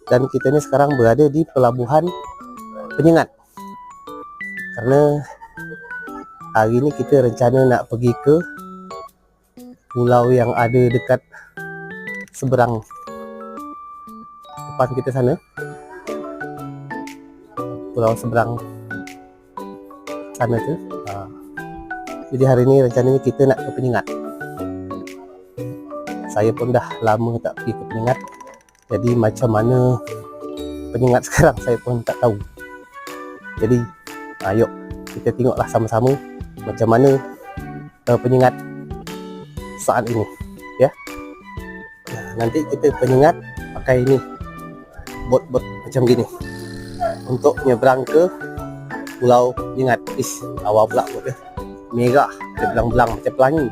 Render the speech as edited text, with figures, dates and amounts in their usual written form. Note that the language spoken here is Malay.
Dan kita ni sekarang berada di Pelabuhan Penyengat. Karena hari ni kita rencana nak pergi ke pulau yang ada dekat seberang depan kita sana. Pulau seberang sana tu. Jadi hari ni rencananya kita nak ke Penyengat. Saya pun dah lama tak pergi ke Penyengat. Jadi macam mana Penyengat sekarang saya pun tak tahu. Jadi yuk kita tengoklah sama-sama macam mana Penyengat saat ini, ya. Nanti kita Penyengat pakai ini bot-bot macam gini untuk nyebrang ke Pulau Penyengat. Awal pula bot dia merah, ada belang-belang macam pelangi.